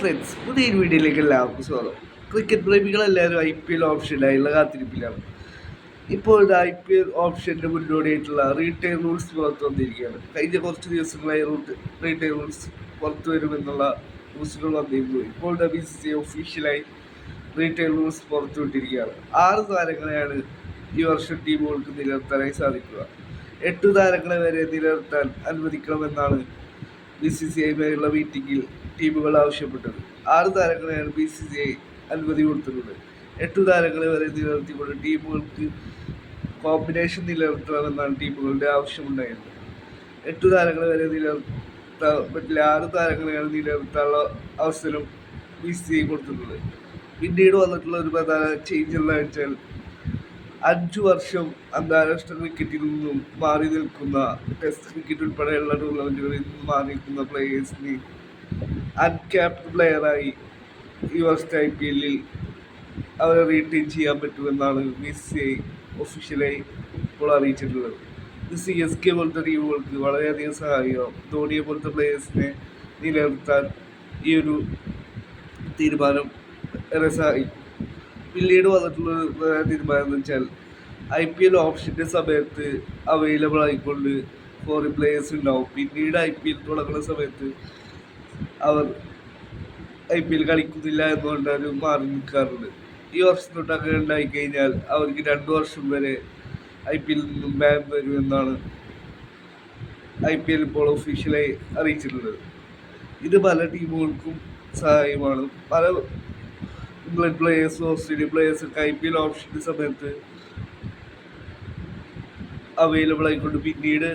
Friends, പുതിയൊരു വീഡിയോയിലേക്ക് എല്ലാവർക്കും സ്വാഗതം. ക്രിക്കറ്റ് പ്രേമികളെല്ലാവരും IPL ഓപ്ഷനായുള്ള കാത്തിരിപ്പിലാണ്. ഇപ്പോൾ ഐ പി എൽ ഓപ്ഷൻ്റെ മുന്നോടിയായിട്ടുള്ള റീറ്റെയിൽ റൂൾസ് പുറത്തു വന്നിരിക്കുകയാണ്. കഴിഞ്ഞ കുറച്ച് ദിവസങ്ങളായി റീറ്റെയിൽ റൂൾസ് പുറത്തു വരുമെന്നുള്ള ന്യൂസുകൾ വന്നിരുന്നു. ഇപ്പോൾ WCCI ഒഫീഷ്യലായി റീറ്റെയിൽ റൂൾസ് പുറത്തുവിട്ടിരിക്കുകയാണ്. 6 താരങ്ങളെയാണ് ഈ വർഷം ടീമുകൾക്ക് നിലനിർത്താനായി സാധിക്കുക. 8 താരങ്ങളെ വരെ നിലനിർത്താൻ അനുവദിക്കണമെന്നാണ് BCCIയുമായുള്ള മീറ്റിംഗിൽ ടീമുകൾ ആവശ്യപ്പെട്ടത്. 6 താരങ്ങളെയാണ് BCCI അനുമതി കൊടുത്തിട്ടുള്ളത്. 8 താരങ്ങളെ വരെ നിലനിർത്തിക്കൊണ്ട് ടീമുകൾക്ക് കോമ്പിനേഷൻ നിലനിർത്തണമെന്നാണ് ടീമുകളുടെ ആവശ്യമുണ്ടായിരുന്നത്. 8 താരങ്ങളെ വരെ നിലനിർത്താൻ പറ്റില്ല. 6 താരങ്ങളെയാണ് നിലനിർത്താനുള്ള അവസരം BCCI കൊടുത്തിട്ടുള്ളത്. പിന്നീട് വന്നിട്ടുള്ള ഒരു പ്രധാന ചേഞ്ച് എന്താണെന്ന് വെച്ചാൽ 5 വർഷം അന്താരാഷ്ട്ര ക്രിക്കറ്റിൽ നിന്നും മാറി നിൽക്കുന്ന, ടെസ്റ്റ് ക്രിക്കറ്റ് ഉൾപ്പെടെയുള്ള ടൂർണമെന്റുകളിൽ നിന്നും മാറി നിൽക്കുന്ന പ്ലേയേഴ്സിന് അൺക്യാപ്ഡ് പ്ലെയറായി ഈ വർഷത്തെ IPL അവരെ റീറ്റെയിൻ ചെയ്യാൻ പറ്റുമെന്നാണ് BCCI ഒഫീഷ്യലായി ഇപ്പോൾ അറിയിച്ചിട്ടുള്ളത്. ഇത് CSK പോലത്തെ ടീമുകൾക്ക് വളരെയധികം സഹായിക്കും. ധോണിയെ പോലത്തെ പ്ലേയേഴ്സിനെ നിലനിർത്താൻ ഈ ഒരു തീരുമാനം ഏറെ സഹായിക്കും. പിന്നീട് വന്നിട്ടുള്ള തീരുമാനം എന്ന് വെച്ചാൽ IPL ഓപ്ഷൻ്റെ സമയത്ത് അവൈലബിൾ ആയിക്കൊണ്ട് ഫോറിൻ പ്ലേയേഴ്സ് ഉണ്ടാവും. പിന്നീട് IPL തുടങ്ങുന്ന സമയത്ത് അവർ IPL കളിക്കുന്നില്ല എന്നുകൊണ്ട് അവർ മാറി നിൽക്കാറുണ്ട്. ഈ വർഷം തൊട്ട് അങ്ങനെ ഉണ്ടായിക്കഴിഞ്ഞാൽ അവർക്ക് 2 വർഷം വരെ IPL നിന്നും ബാൻ വരുമെന്നാണ് IPL ഇപ്പോൾ ഒഫീഷ്യലായി അറിയിച്ചിട്ടുള്ളത്. ഇത് പല ടീമുകൾക്കും സഹായമാണ്. പല ഇംഗ്ലണ്ട് പ്ലേയേഴ്സും ഓസ്ട്രേലിയൻ പ്ലേയേഴ്സൊക്കെ IPL ഓപ്ഷൻ്റെ സമയത്ത് അവൈലബിൾ ആയിക്കൊണ്ട് പിന്നീട്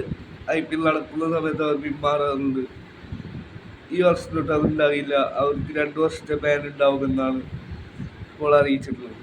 IPL നടക്കുന്ന സമയത്ത് അവർ പിന്മാറാറുണ്ട്. ഈ വർഷം തൊട്ട് അതുണ്ടാകില്ല. അവർക്ക് 2 വർഷത്തെ ബാൻ ഉണ്ടാവുമെന്നാണ് ഇപ്പോൾ അറിയിച്ചിട്ടുള്ളത്.